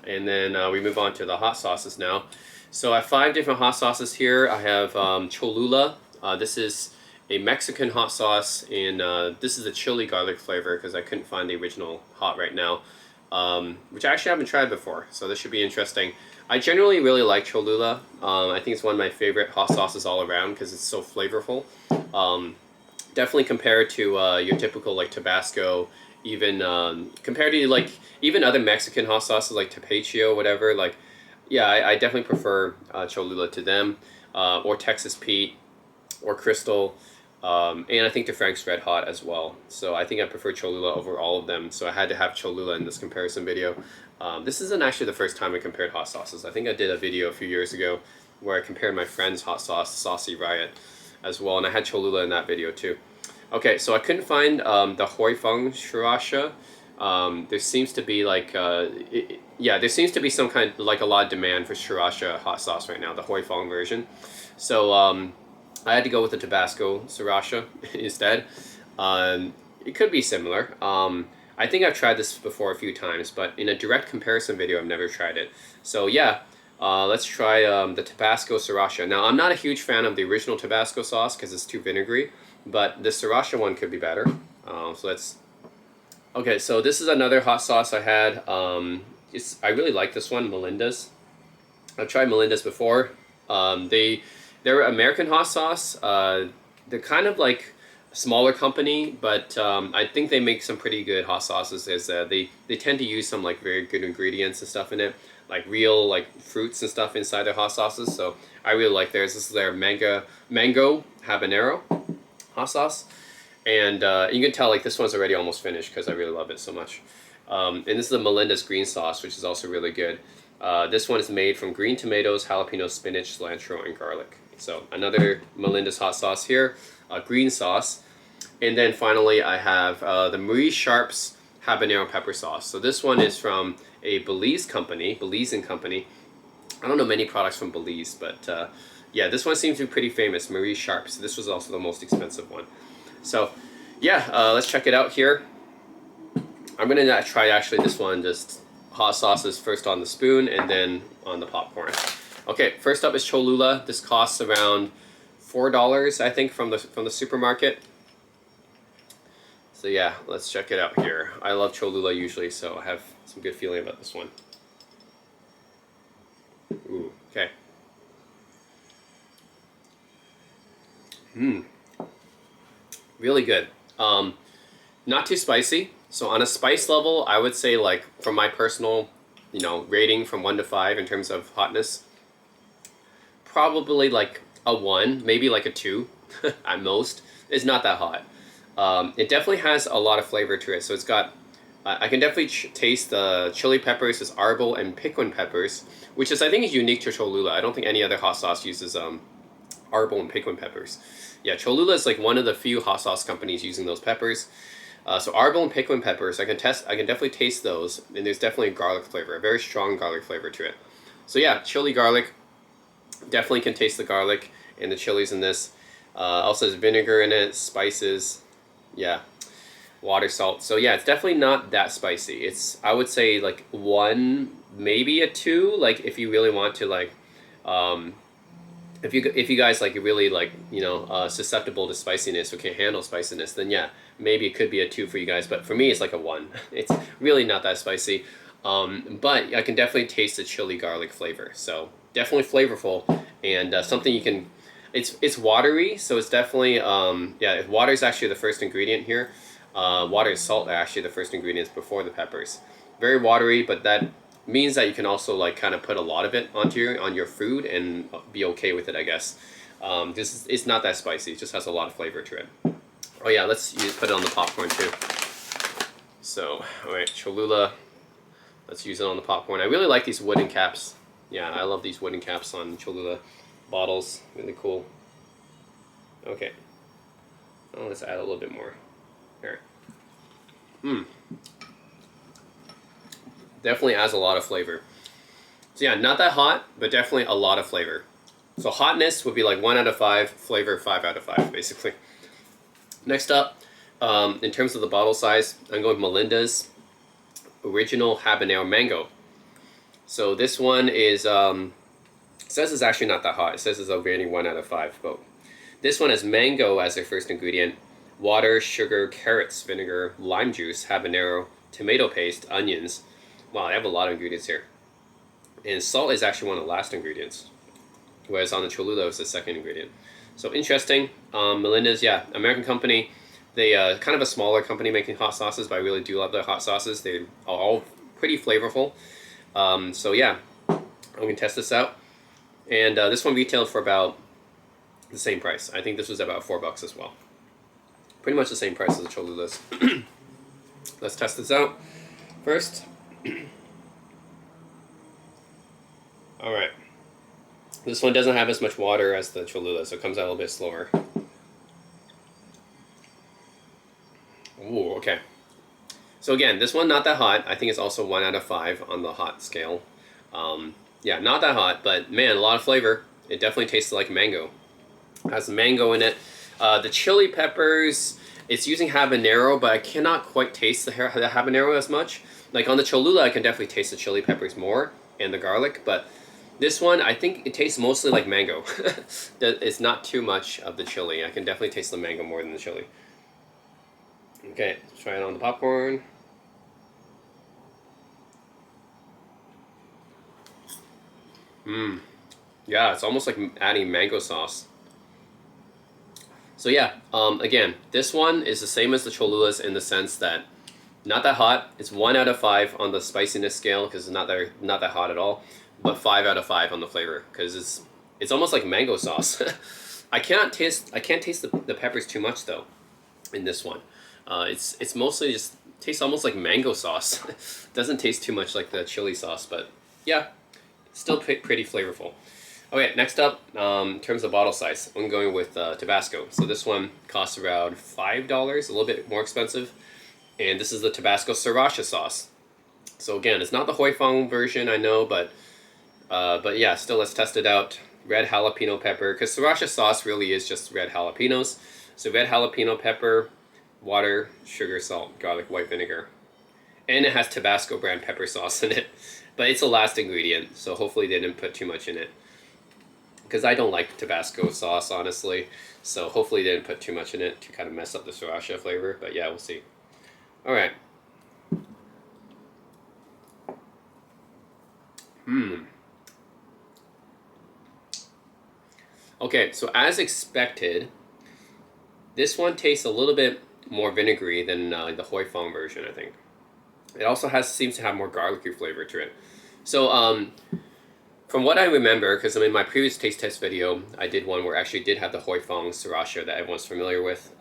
and then we move on to the hot sauces now. So I have 5 different hot sauces here. I have Cholula. This is a Mexican hot sauce, and this is a chili garlic flavor because I couldn't find the original hot right now, which I actually haven't tried before, so this should be interesting. I generally really like Cholula. I think it's one of my favorite hot sauces all around because it's so flavorful. Definitely compared to your typical like Tabasco, even compared to like even other Mexican hot sauces like Tapatio, whatever. Like, yeah, I definitely prefer Cholula to them, or Texas Pete, or Crystal, and I think the Frank's Red Hot as well. So I think I prefer Cholula over all of them. So I had to have Cholula in this comparison video. This isn't actually the first time I compared hot sauces. I think I did a video a few years ago where I compared my friend's hot sauce, Saucy Riot, as well, and I had Cholula in that video too. Okay, so I couldn't find the Hoi Fong Sriracha. There seems to be like, yeah, there seems to be some kind, like a lot of demand for Sriracha hot sauce right now, the Hoi Fong version. So I had to go with the Tabasco Sriracha instead. It could be similar. I think I've tried this before a few times, but in a direct comparison video, I've never tried it. So yeah, let's try the Tabasco Sriracha. Now, I'm not a huge fan of the original Tabasco sauce because it's too vinegary, but the Sriracha one could be better. So let's... Okay, so this is another hot sauce I had. I really like this one, Melindas. I've tried Melindas before. They're American hot sauce. They're kind of like a smaller company, but I think they make some pretty good hot sauces. They tend to use some like very good ingredients and stuff in it, like real like fruits and stuff inside their hot sauces. So I really like theirs. This is their mango habanero hot sauce, and you can tell like this one's already almost finished because I really love it so much. And this is the Melinda's green sauce, which is also really good. This one is made from green tomatoes, jalapeno, spinach, cilantro, and garlic. So another Melinda's hot sauce here, green sauce. And then finally I have the Marie Sharp's habanero pepper sauce. So this one is from a Belizean company. I don't know many products from Belize, but yeah, this one seems to be pretty famous, Marie Sharp's. This was also the most expensive one. So yeah, let's check it out here. I'm gonna try actually this one, just hot sauces first on the spoon and then on the popcorn. Okay, first up is Cholula. This costs around $4, I think, from the supermarket. So yeah, let's check it out here. I love Cholula usually, so I have some good feeling about this one. Ooh, okay. Really good. Not too spicy. So on a spice level, I would say like from my personal, rating from 1 to 5 in terms of hotness, probably like a 1, maybe like a 2 at most. It's not that hot. It definitely has a lot of flavor to it. So it's got, I can definitely taste the chili peppers, this arbol and piquin peppers, which is I think is unique to Cholula. I don't think any other hot sauce uses arbol and piquin peppers. Yeah, Cholula is like one of the few hot sauce companies using those peppers. So arbol and piquin peppers, I can definitely taste those, and there's definitely a garlic flavor, a very strong garlic flavor to it. So yeah, chili garlic, definitely can taste the garlic and the chilies in this. Also has vinegar in it, spices, yeah, water, salt. So yeah, it's definitely not that spicy. It's, I would say like 1, maybe a 2, like if you really want to like, if you guys like really like susceptible to spiciness or can't handle spiciness, then yeah, maybe it could be a 2 for you guys. But for me, it's like a 1. It's really not that spicy, but I can definitely taste the chili garlic flavor. So definitely flavorful, and something you can. It's watery, so it's definitely yeah. Water is actually the first ingredient here. Water and salt are actually the first ingredients before the peppers. Very watery, but that means that you can also like kind of put a lot of it on your food and be okay with it, I guess. This it's not that spicy. It just has a lot of flavor to it. Oh yeah, let's put it on the popcorn too. So all right, Cholula. Let's use it on the popcorn. I really like these wooden caps. Yeah, I love these wooden caps on Cholula bottles. Really cool. Okay. Oh, let's add a little bit more. Here. Definitely adds a lot of flavor. So yeah, not that hot, but definitely a lot of flavor. So hotness would be like 1 out of 5, flavor 5 out of 5, basically. Next up, in terms of the bottle size, I'm going with Melinda's Original Habanero Mango. So this one is, it says it's actually not that hot. It says it's a rating 1 out of 5. But this one has mango as their first ingredient, water, sugar, carrots, vinegar, lime juice, habanero, tomato paste, onions. Wow, they have a lot of ingredients here. And salt is actually one of the last ingredients, whereas on the Cholula it's the second ingredient. So interesting. Melindas, yeah, American company. They kind of a smaller company making hot sauces, but I really do love their hot sauces. They are all pretty flavorful. So yeah, I'm gonna test this out. And this one retailed for about the same price. I think this was about $4 as well. Pretty much the same price as the Cholulas. Let's test this out first. All right. This one doesn't have as much water as the Cholula, so it comes out a little bit slower. Ooh, okay. So again, this one not that hot. I think it's also 1 out of 5 on the hot scale. Yeah, not that hot, but man, a lot of flavor. It definitely tastes like mango. It has mango in it. The chili peppers, it's using habanero, but I cannot quite taste the habanero as much. Like on the Cholula, I can definitely taste the chili peppers more and the garlic, but this one, I think it tastes mostly like mango. It's not too much of the chili. I can definitely taste the mango more than the chili. Okay, let's try it on the popcorn. Mmm. Yeah, it's almost like adding mango sauce. So yeah, again, this one is the same as the Cholulas in the sense that not that hot. It's 1 out of 5 on the spiciness scale because it's not that hot at all, but 5 out of 5 on the flavor because it's almost like mango sauce. I can't taste the peppers too much though in this one. It's mostly just tastes almost like mango sauce. Doesn't taste too much like the chili sauce, but yeah, still pretty flavorful. Okay, next up, in terms of bottle size, I'm going with Tabasco. So this one costs around $5, a little bit more expensive. And this is the Tabasco Sriracha sauce. So again, it's not the Hoi Fong version, I know, but yeah, still let's test it out. Red jalapeno pepper, because Sriracha sauce really is just red jalapenos. So red jalapeno pepper, water, sugar, salt, garlic, white vinegar. And it has Tabasco brand pepper sauce in it. But it's the last ingredient, so hopefully they didn't put too much in it. Because I don't like Tabasco sauce, honestly. So hopefully they didn't put too much in it to kind of mess up the Sriracha flavor. But yeah, we'll see. All right. Okay, so as expected, this one tastes a little bit more vinegary than the Hoi Fong version, I think. It also seems to have more garlicky flavor to it. So from what I remember, because in my previous taste test video, I did one where I actually did have the Hoi Fong Sriracha that everyone's familiar with.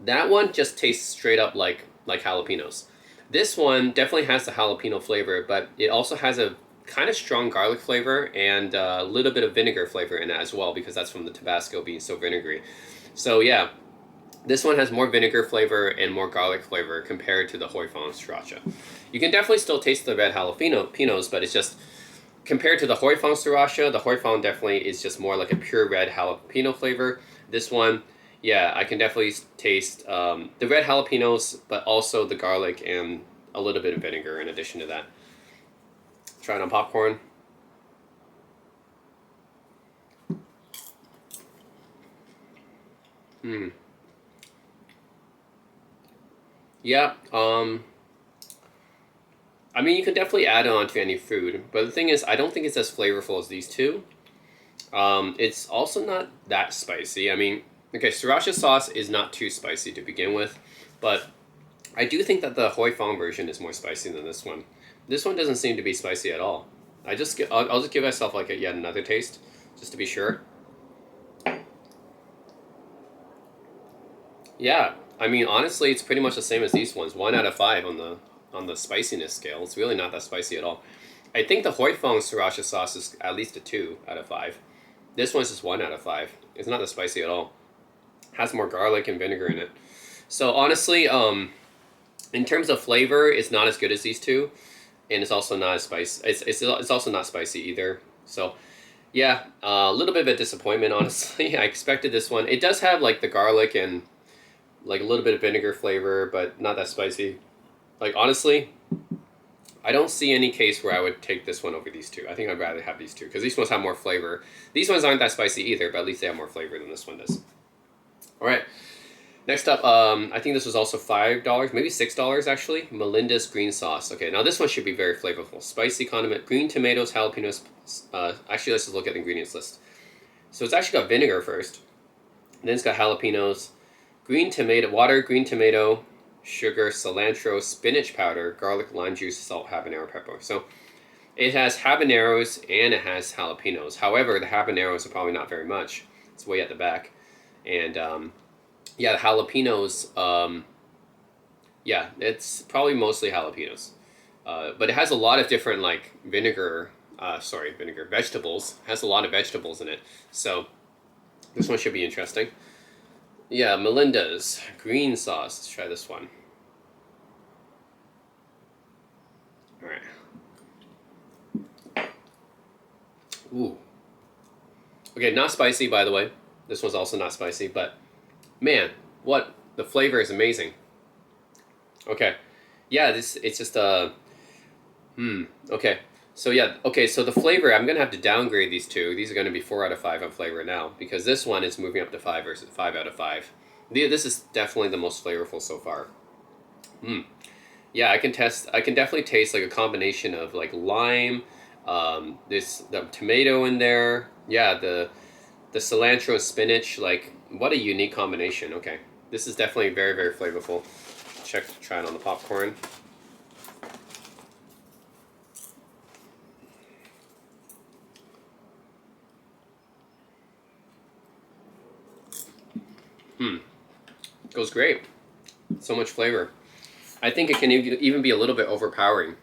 That one just tastes straight up like jalapenos. This one definitely has the jalapeno flavor, but it also has a kind of strong garlic flavor and a little bit of vinegar flavor in it as well, because that's from the Tabasco being so vinegary. So yeah, this one has more vinegar flavor and more garlic flavor compared to the Hoi Fong Sriracha. You can definitely still taste the red jalapenos, but it's just, compared to the Hoi Fong Sriracha, the Hoi Fong definitely is just more like a pure red jalapeno flavor. This one, yeah, I can definitely taste the red jalapenos, but also the garlic and a little bit of vinegar in addition to that. Try it on popcorn. Yeah, I mean, you can definitely add it on to any food, but the thing is, I don't think it's as flavorful as these two. It's also not that spicy. I mean, okay, Sriracha sauce is not too spicy to begin with, but I do think that the Hoi Fong version is more spicy than this one. This one doesn't seem to be spicy at all. I'll just give myself like yet another taste, just to be sure. Yeah, I mean, honestly, it's pretty much the same as these ones. 1 out of 5 on the spiciness scale. It's really not that spicy at all. I think the Hoi Fong Sriracha sauce is at least a 2 out of 5. This one's just 1 out of 5. It's not that spicy at all. It has more garlic and vinegar in it. So honestly, in terms of flavor, it's not as good as these two, and it's also not as spicy. It's also not spicy either. So yeah, a little bit of a disappointment, honestly. I expected this one. It does have like the garlic and like a little bit of vinegar flavor, but not that spicy. Like honestly, I don't see any case where I would take this one over these two. I think I'd rather have these two because these ones have more flavor. These ones aren't that spicy either, but at least they have more flavor than this one does. All right. Next up, I think this was also $5, maybe $6 actually. Melindas green sauce. Okay, now this one should be very flavorful. Spicy condiment, green tomatoes, jalapenos. Actually, let's just look at the ingredients list. So it's actually got vinegar first. Then it's got jalapenos, green tomato, water, green tomato, sugar, cilantro, spinach powder, garlic, lime juice, salt, habanero pepper. So it has habaneros and it has jalapenos. However, the habaneros are probably not very much. It's way at the back. And yeah, the jalapenos, yeah, it's probably mostly jalapenos. But it has a lot of different like vegetables. It has a lot of vegetables in it. So this one should be interesting. Yeah, Melinda's green sauce. Let's try this one. All right. Ooh. Okay, not spicy, by the way. This one's also not spicy, but man, the flavor is amazing. Okay. Yeah, it's just okay. So yeah, okay, so the flavor, I'm going to have to downgrade these two. These are going to be 4 out of 5 on flavor now because this one is moving up to 5 versus 5 out of 5. This is definitely the most flavorful so far. Yeah, I can definitely taste like a combination of like lime, the tomato in there. Yeah, the cilantro and spinach, like what a unique combination. Okay. This is definitely very, very flavorful. Try it on the popcorn. Goes great. So much flavor. I think it can even be a little bit overpowering.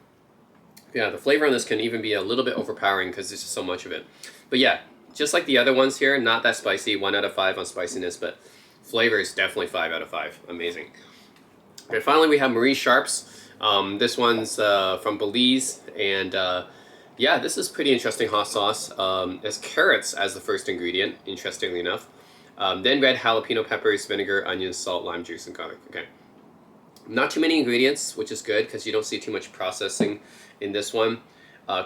Yeah, the flavor on this can even be a little bit overpowering because there's just so much of it. But yeah, just like the other ones here, not that spicy. 1 out of 5 on spiciness, but flavor is definitely 5 out of 5. Amazing. Okay, finally we have Marie Sharp's. This one's from Belize, and yeah, this is pretty interesting hot sauce. It has carrots as the first ingredient, interestingly enough. Then red jalapeno peppers, vinegar, onions, salt, lime juice, and garlic. Okay. Not too many ingredients, which is good because you don't see too much processing in this one.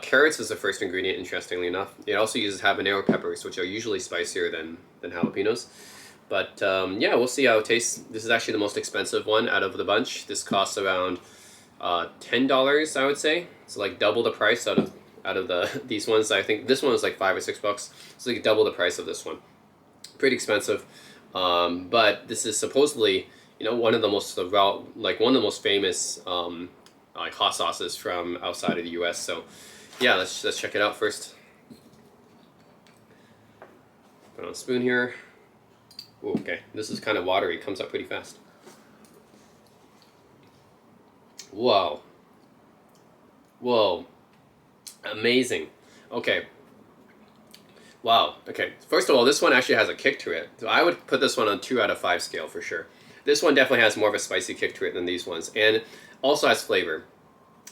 Carrots is the first ingredient, interestingly enough. It also uses habanero peppers, which are usually spicier than jalapenos. But yeah, we'll see how it tastes. This is actually the most expensive one out of the bunch. This costs around $10, I would say. So like double the price out of these ones. I think this one was like $5 or $6. So like double the price of this one. Pretty expensive. But this is supposedly, one of the most famous like hot sauces from outside of the U.S. So yeah, let's check it out first. Put on a spoon here. Ooh, okay, this is kind of watery. It comes up pretty fast. Whoa. Whoa. Amazing. Okay. Wow. Okay. First of all, this one actually has a kick to it. So I would put this one on 2 out of 5 scale for sure. This one definitely has more of a spicy kick to it than these ones, and also has flavor.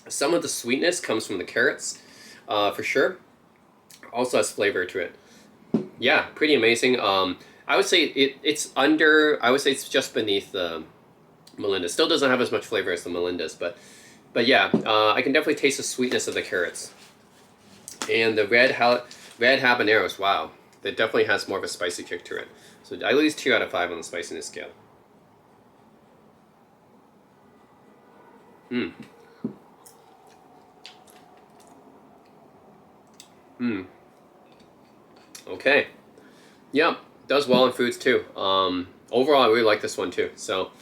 Some of the sweetness comes from the carrots, for sure. Also has flavor to it. Yeah, pretty amazing. I would say it's under. I would say it's just beneath the Melindas. Still doesn't have as much flavor as the Melindas, but yeah, I can definitely taste the sweetness of the carrots, and the red habaneros. Wow, that definitely has more of a spicy kick to it. So at least 2 out of 5 on the spiciness scale. Okay. Yeah, does well in foods too. Overall, I really like this one too. So,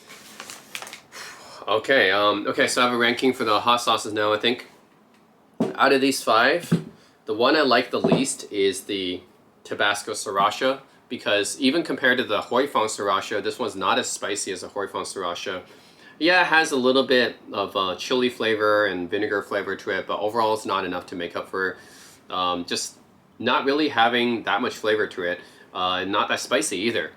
okay. Okay, so I have a ranking for the hot sauces now, I think. Out of these 5, the one I like the least is the Tabasco Sriracha, because even compared to the Hoi Fong Sriracha, this one's not as spicy as the Hoi Fong Sriracha. Yeah, it has a little bit of chili flavor and vinegar flavor to it, but overall it's not enough to make up for just not really having that much flavor to it, not that spicy either.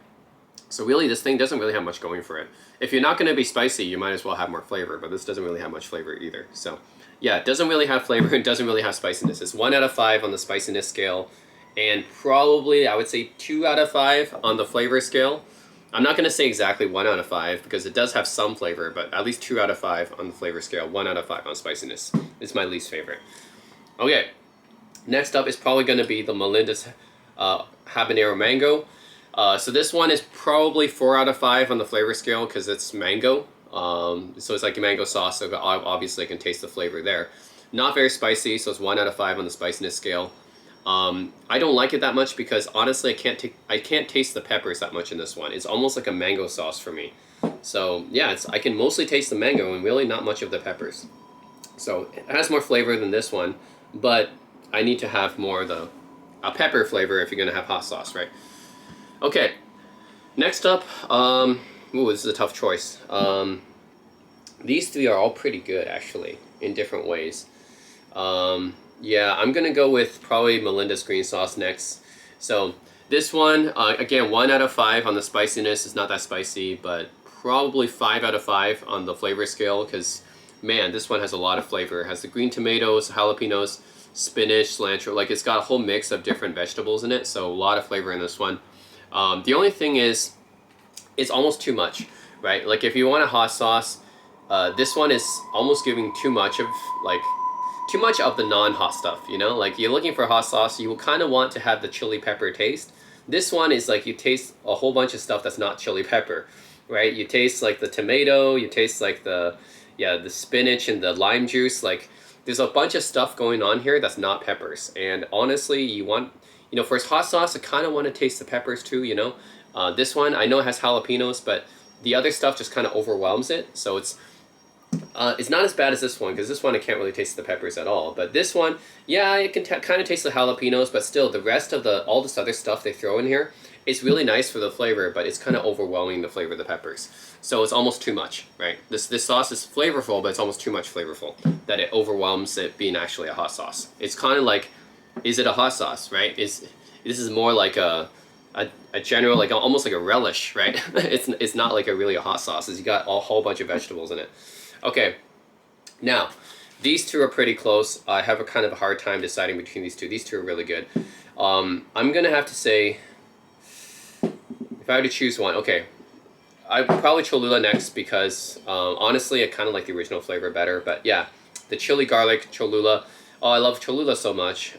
So really this thing doesn't really have much going for it. If you're not going to be spicy, you might as well have more flavor, but this doesn't really have much flavor either. So yeah, it doesn't really have flavor, it doesn't really have spiciness. It's 1 out of 5 on the spiciness scale, and probably I would say 2 out of 5 on the flavor scale. I'm not going to say exactly 1 out of 5 because it does have some flavor, but at least 2 out of 5 on the flavor scale. 1 out of 5 on spiciness. It's my least favorite. Okay, next up is probably going to be the Melindas Habanero Mango. So this one is probably 4 out of 5 on the flavor scale because it's mango. So it's like a mango sauce, so obviously I can taste the flavor there. Not very spicy, so it's 1 out of 5 on the spiciness scale. I don't like it that much because honestly I can't taste the peppers that much in this one. It's almost like a mango sauce for me. So yeah, I can mostly taste the mango and really not much of the peppers. So it has more flavor than this one, but I need to have more of the pepper flavor if you're gonna have hot sauce, right? Okay, next up, ooh, this is a tough choice. These three are all pretty good actually in different ways. Yeah, I'm gonna go with probably Melinda's green sauce next. So this one, again, 1 out of 5 on the spiciness. It's not that spicy, but probably 5 out of 5 on the flavor scale because, man, this one has a lot of flavor. It has the green tomatoes, jalapenos, spinach, cilantro. Like, it's got a whole mix of different vegetables in it, so a lot of flavor in this one. The only thing is, it's almost too much, right? Like, if you want a hot sauce, this one is almost giving too much of, like, too much of the non-hot stuff, you know? Like, you're looking for a hot sauce, you will kind of want to have the chili pepper taste. This one is like you taste a whole bunch of stuff that's not chili pepper, right? You taste like the tomato, you taste like the spinach and the lime juice. Like, there's a bunch of stuff going on here that's not peppers. And honestly, you want, you know, for its hot sauce, I kind of want to taste the peppers too, you know? This one, I know it has jalapenos, but the other stuff just kind of overwhelms it. So it's not as bad as this one, because this one I can't really taste the peppers at all. But this one, yeah, I can kind of taste the jalapenos, but still, the rest of all this other stuff they throw in here, it's really nice for the flavor, but it's kind of overwhelming the flavor of the peppers. So it's almost too much, right? This sauce is flavorful, but it's almost too much flavorful, that it overwhelms it being actually a hot sauce. It's kind of like, is it a hot sauce, right? This is more like a general, like almost like a relish, right? It's not like a hot sauce. It's got a whole bunch of vegetables in it. Okay, now, these two are pretty close. I have a kind of a hard time deciding between these two. These two are really good. I'm going to have to say, if I were to choose one, okay, I'd probably Cholula next because, honestly, I kind of like the original flavor better. But yeah, the chili garlic Cholula. Oh, I love Cholula so much.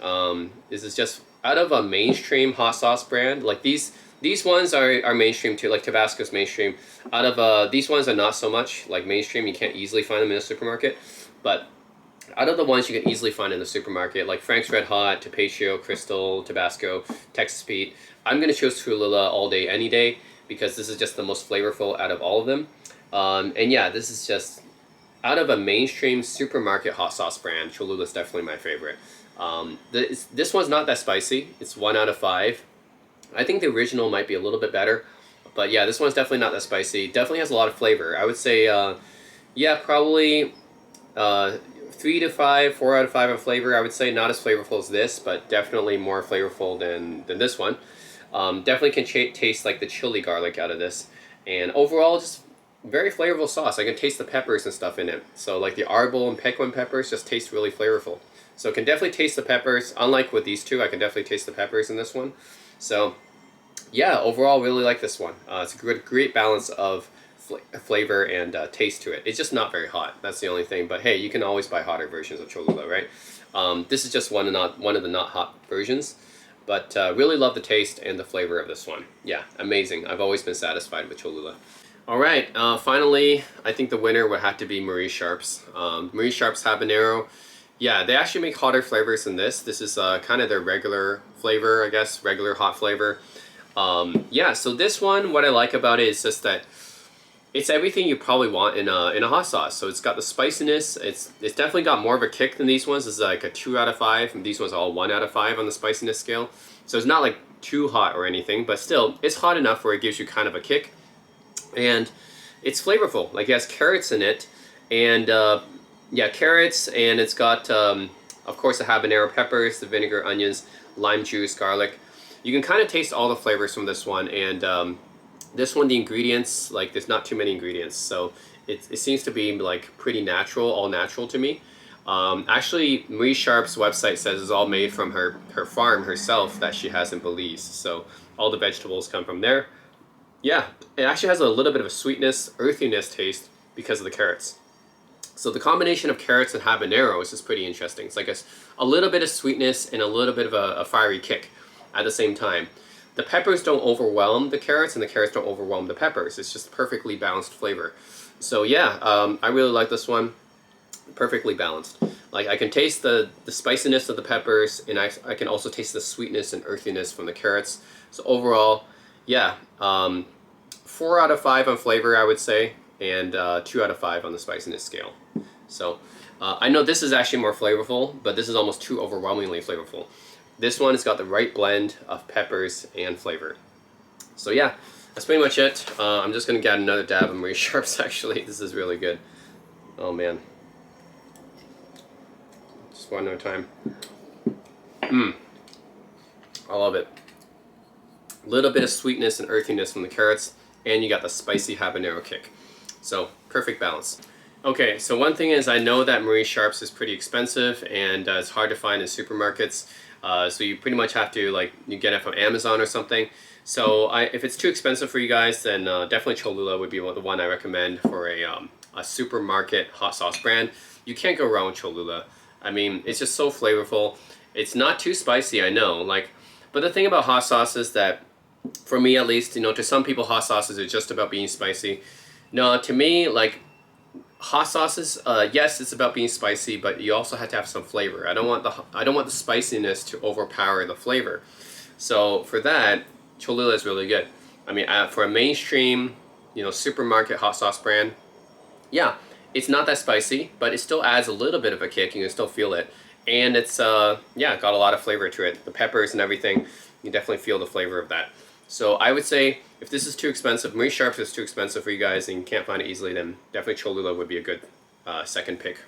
This is just out of a mainstream hot sauce brand. Like these ones are mainstream too, like Tabasco's mainstream. Out of these ones are not so much like mainstream. You can't easily find them in a supermarket. But out of the ones you can easily find in the supermarket, like Frank's Red Hot, Tapatio, Crystal, Tabasco, Texas Pete, I'm going to choose Cholula all day, any day, because this is just the most flavorful out of all of them. And yeah, this is just, out of a mainstream supermarket hot sauce brand, Cholula is definitely my favorite. This one's not that spicy. It's 1 out of 5. I think the original might be a little bit better, but yeah, this one's definitely not that spicy. Definitely has a lot of flavor. I would say, yeah, probably 3 to 5, 4 out of 5 of flavor. I would say not as flavorful as this, but definitely more flavorful than this one. Definitely can taste like the chili garlic out of this, and overall just very flavorful sauce. I can taste the peppers and stuff in it. So like the arbol and pequin peppers just taste really flavorful. So can definitely taste the peppers. Unlike with these two, I can definitely taste the peppers in this one. So yeah, overall really like this one. It's a great balance of flavor and taste to it. It's just not very hot. That's the only thing. But hey, you can always buy hotter versions of Cholula, right? This is just one of the not hot versions. But really love the taste and the flavor of this one. Yeah, amazing. I've always been satisfied with Cholula. All right, finally, I think the winner would have to be Marie Sharp's. Marie Sharp's Habanero. Yeah, they actually make hotter flavors than this. This is kind of their regular flavor, I guess, regular hot flavor. Yeah, so this one, what I like about it is just that it's everything you probably want in a hot sauce. So it's got the spiciness. It's definitely got more of a kick than these ones. This is like a 2 out of 5, and these ones are all 1 out of 5 on the spiciness scale. So it's not like too hot or anything, but still, it's hot enough where it gives you kind of a kick. And it's flavorful. Like, it has carrots in it, and yeah, carrots, and it's got, of course, the habanero peppers, the vinegar, onions, lime juice, garlic. You can kind of taste all the flavors from this one, and this one, the ingredients, like, there's not too many ingredients, so it seems to be, like, pretty natural, all natural to me. Actually, Marie Sharp's website says it's all made from her farm herself that she has in Belize, so all the vegetables come from there. Yeah, it actually has a little bit of a sweetness, earthiness taste because of the carrots. So the combination of carrots and habaneros is pretty interesting. It's like a little bit of sweetness and a little bit of a fiery kick at the same time. The peppers don't overwhelm the carrots, and the carrots don't overwhelm the peppers. It's just perfectly balanced flavor. So yeah, I really like this one. Perfectly balanced. Like I can taste the spiciness of the peppers, and I can also taste the sweetness and earthiness from the carrots. So overall, yeah, 4 out of 5 on flavor, I would say, and 2 out of 5 on the spiciness scale. So I know this is actually more flavorful, but this is almost too overwhelmingly flavorful. This one has got the right blend of peppers and flavor. So yeah, that's pretty much it. I'm just gonna get another dab of Marie Sharps. Actually, this is really good. Oh man, just one more time. I love it. A little bit of sweetness and earthiness from the carrots, and you got the spicy habanero kick. So perfect balance. Okay, so one thing is I know that Marie Sharps is pretty expensive, and it's hard to find in supermarkets. So you pretty much have to, like, you get it from Amazon or something. So if it's too expensive for you guys, then definitely Cholula would be the one I recommend for a supermarket hot sauce brand. You can't go wrong with Cholula. I mean, it's just so flavorful. It's not too spicy, I know. Like, but the thing about hot sauce is that, for me at least, you know, to some people hot sauces are just about being spicy. No, to me, like, hot sauces, yes, it's about being spicy, but you also have to have some flavor. I don't want the spiciness to overpower the flavor. So for that, Cholula is really good. I mean, for a mainstream, you know, supermarket hot sauce brand, yeah, it's not that spicy, but it still adds a little bit of a kick. You can still feel it, and it's yeah, got a lot of flavor to it. The peppers and everything, you definitely feel the flavor of that. So I would say if this is too expensive, Marie Sharps is too expensive for you guys and you can't find it easily, then definitely Cholula would be a good second pick.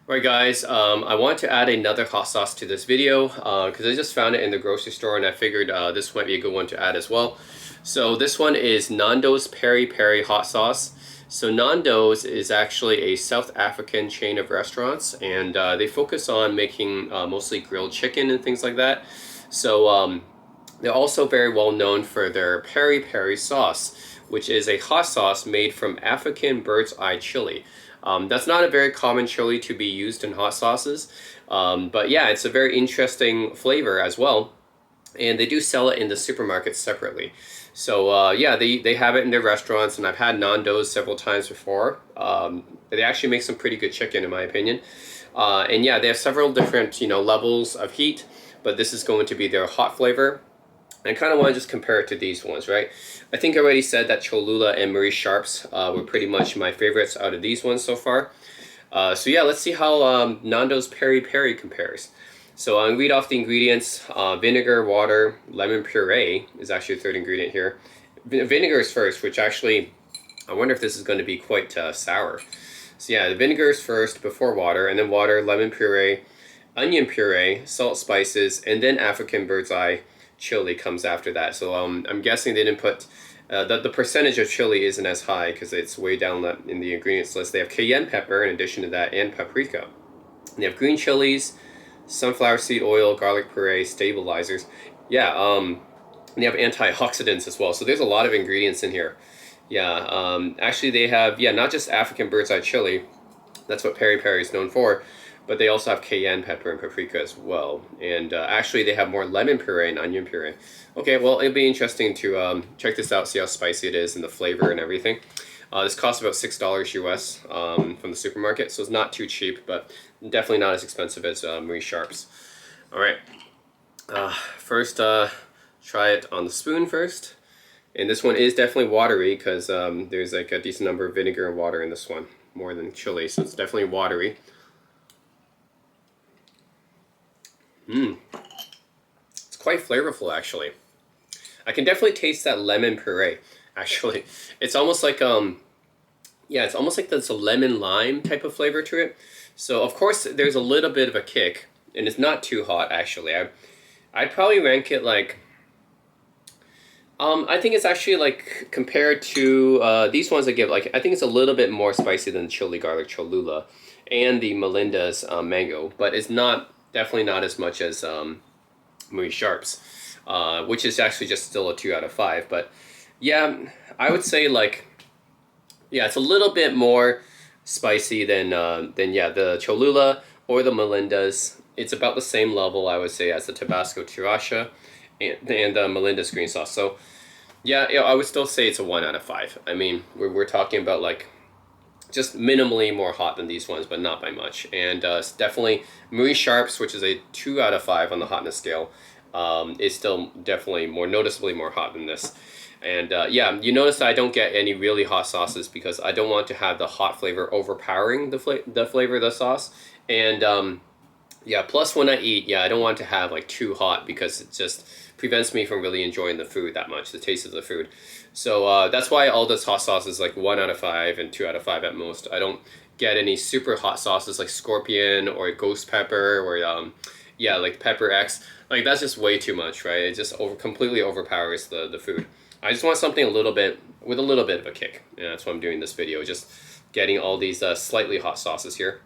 Alright guys, I want to add another hot sauce to this video because I just found it in the grocery store, and I figured this might be a good one to add as well. So this one is Nandos Peri Peri hot sauce. So Nandos is actually a South African chain of restaurants, and they focus on making mostly grilled chicken and things like that. So they're also very well known for their peri peri sauce, which is a hot sauce made from African bird's eye chili. That's not a very common chili to be used in hot sauces, but yeah, it's a very interesting flavor as well. And they do sell it in the supermarkets separately. So yeah, they have it in their restaurants, and I've had Nandos several times before. They actually make some pretty good chicken, in my opinion. And yeah, they have several different, you know, levels of heat, but this is going to be their hot flavor. I kind of want to just compare it to these ones, right? I think I already said that Cholula and Marie Sharps were pretty much my favorites out of these ones so far. So yeah, let's see how Nando's Peri Peri compares. So I'll read off the ingredients. Vinegar, water, lemon puree is actually the third ingredient here. Vinegar is first, which actually, I wonder if this is going to be quite sour. So yeah, the vinegar is first before water, and then water, lemon puree, onion puree, salt, spices, and then African bird's eye chili comes after that. So I'm guessing they didn't put the percentage of chili isn't as high because it's way down in the ingredients list. They have cayenne pepper in addition to that, and paprika. And they have green chilies, sunflower seed oil, garlic puree, stabilizers. Yeah, and they have antioxidants as well. So there's a lot of ingredients in here. Yeah, actually they have, yeah, not just African bird's eye chili. That's what peri peri is known for. But they also have cayenne pepper and paprika as well. And actually they have more lemon puree and onion puree. Okay, well, it'll be interesting to check this out, see how spicy it is and the flavor and everything. This costs about $6 US from the supermarket, so it's not too cheap, but definitely not as expensive as Marie Sharps. All right, first try it on the spoon first. And this one is definitely watery because there's like a decent number of vinegar and water in this one, more than chili, so it's definitely watery. It's quite flavorful, actually. I can definitely taste that lemon puree, actually. It's almost like, yeah, it's almost like there's a lemon lime type of flavor to it. So, of course, there's a little bit of a kick, and it's not too hot, actually. I'd probably rank it like, I think it's actually like, compared to these ones I give, like, I think it's a little bit more spicy than chili garlic Cholula and the Melindas mango, but it's not, definitely not as much as Marie Sharps, which is actually just still a 2 out of 5. But Yeah, I would say like, yeah, it's a little bit more spicy than yeah, the Cholula or the Melindas. It's about the same level, I would say, as the Tabasco Sriracha and the Melinda's green sauce. So yeah, yeah, I would still say it's a 1 out of 5. I mean, we're talking about like just minimally more hot than these ones, but not by much. And it's definitely Marie Sharp's, which is a 2 out of 5 on the hotness scale, is still definitely more noticeably more hot than this. And yeah, you notice that I don't get any really hot sauces because I don't want to have the hot flavor overpowering the flavor of the sauce. And yeah, plus when I eat, yeah, I don't want to have like too hot because it just prevents me from really enjoying the food that much, the taste of the food. So that's why all this hot sauce is like 1 out of 5 and 2 out of 5 at most. I don't get any super hot sauces like Scorpion or Ghost Pepper or yeah, like Pepper X. Like that's just way too much, right? It just completely overpowers the food. I just want something a little bit with a little bit of a kick. And that's why I'm doing this video, just getting all these slightly hot sauces here.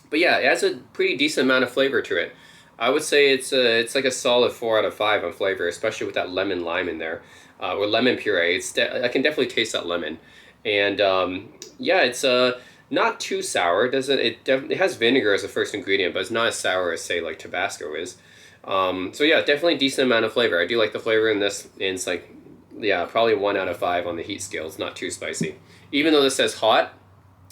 But yeah, it has a pretty decent amount of flavor to it. I would say it's like a solid 4 out of 5 on flavor, especially with that lemon lime in there, or lemon puree. I can definitely taste that lemon, and yeah, it's not too sour. It has vinegar as a first ingredient, but it's not as sour as say like Tabasco is. So yeah, definitely decent amount of flavor. I do like the flavor in this, and it's like yeah, probably 1 out of 5 on the heat scale. It's not too spicy, even though this says hot.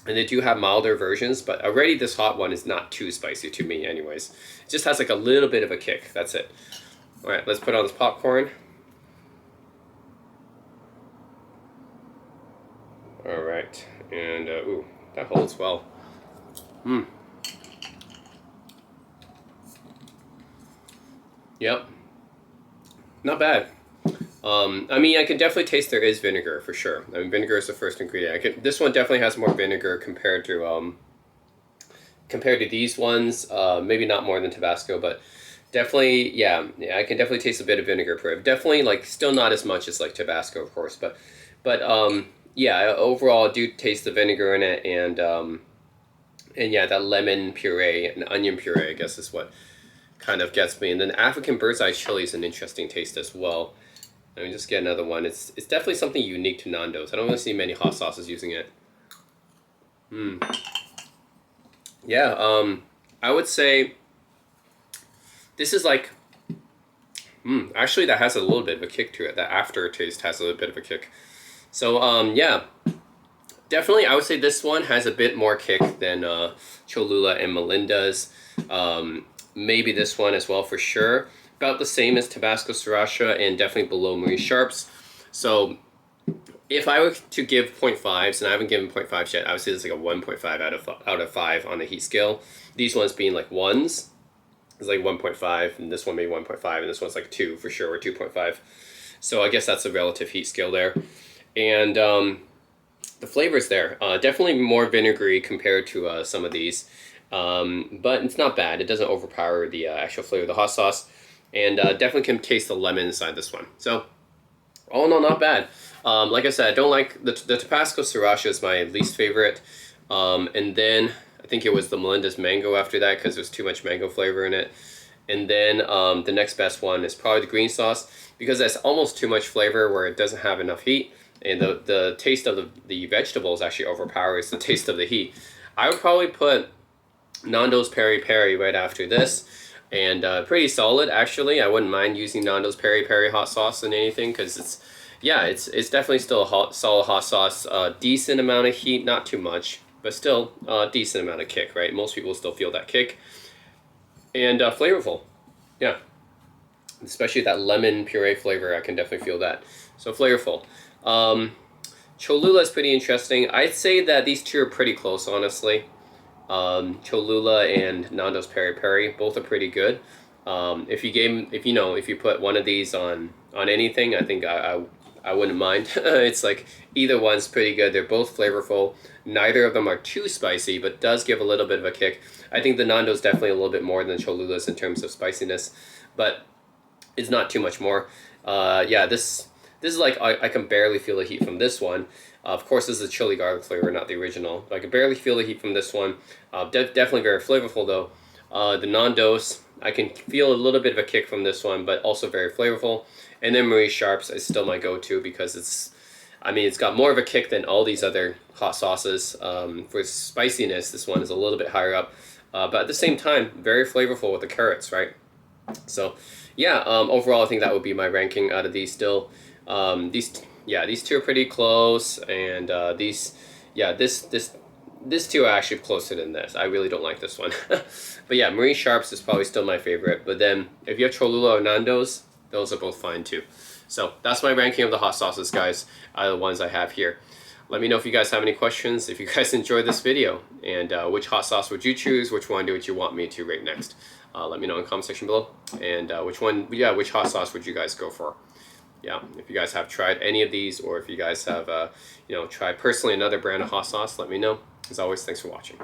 And they do have milder versions, but already this hot one is not too spicy to me anyways. It just has like a little bit of a kick, that's it. All right, let's put on this popcorn. All right, and ooh, that holds well. Mmm. Yep, not bad. I mean, I can definitely taste there is vinegar for sure. I mean, vinegar is the first ingredient. This one definitely has more vinegar compared to these ones. Maybe not more than Tabasco, but definitely, yeah, I can definitely taste a bit of vinegar per it. Definitely, like, still not as much as like Tabasco, of course, but yeah, overall, I do taste the vinegar in it, and yeah, that lemon puree and onion puree, I guess, is what kind of gets me. And then African bird's eye chili is an interesting taste as well. Let me just get another one. It's definitely something unique to Nandos. I don't really see many hot sauces using it. Yeah, I would say this is like, actually that has a little bit of a kick to it. That aftertaste has a little bit of a kick. So yeah, definitely I would say this one has a bit more kick than Cholula and Melinda's. Maybe this one as well for sure. About the same as Tabasco Sriracha and definitely below Marie Sharp's. So if I were to give 0.5s, and I haven't given 0.5s yet, I would say this is like a 1.5 out of 5 on the heat scale. These ones being like 1s, it's like 1.5, and this one maybe 1.5, and this one's like 2 for sure, or 2.5. So I guess that's a relative heat scale there. And the flavor's there. Definitely more vinegary compared to some of these. But it's not bad. It doesn't overpower the actual flavor of the hot sauce. And definitely can taste the lemon inside this one. So all in all, not bad. Like I said, I don't like the Tabasco Sriracha is my least favorite. And then I think it was the Melinda's mango after that because there's too much mango flavor in it. And then the next best one is probably the green sauce because that's almost too much flavor where it doesn't have enough heat. And the taste of the vegetables actually overpowers the taste of the heat. I would probably put Nando's Peri Peri right after this. And pretty solid, actually. I wouldn't mind using Nando's Peri Peri hot sauce in anything because it's definitely still a solid hot sauce. Decent amount of heat, not too much, but still a decent amount of kick, right? Most people still feel that kick. And flavorful, yeah. Especially that lemon puree flavor, I can definitely feel that. So flavorful. Cholula is pretty interesting. I'd say that these two are pretty close, honestly. Cholula and Nando's Peri Peri both are pretty good. If you put one of these on anything, I think I wouldn't mind. It's like either one's pretty good. They're both flavorful. Neither of them are too spicy, but does give a little bit of a kick. I think the Nando's definitely a little bit more than Cholula's in terms of spiciness, but it's not too much more. Yeah, this is like I can barely feel the heat from this one. Of course, this is a chili garlic flavor, not the original. But I can barely feel the heat from this one. Definitely very flavorful though. The Nandos, I can feel a little bit of a kick from this one, but also very flavorful. And then Marie Sharp's is still my go-to because it's got more of a kick than all these other hot sauces. For spiciness, this one is a little bit higher up, but at the same time, very flavorful with the carrots, right? So, yeah, overall, I think that would be my ranking out of these still. These two are pretty close, and this two are actually closer than this. I really don't like this one. But yeah, Marie Sharp's is probably still my favorite. But then, if you have Cholula or Nandos, those are both fine too. So that's my ranking of the hot sauces, guys, out of the ones I have here. Let me know if you guys have any questions, if you guys enjoyed this video, and which hot sauce would you choose, which one would you want me to rate next. Let me know in the comment section below, and which hot sauce would you guys go for? Yeah, if you guys have tried any of these, or if you guys have tried personally another brand of hot sauce, let me know. As always, thanks for watching.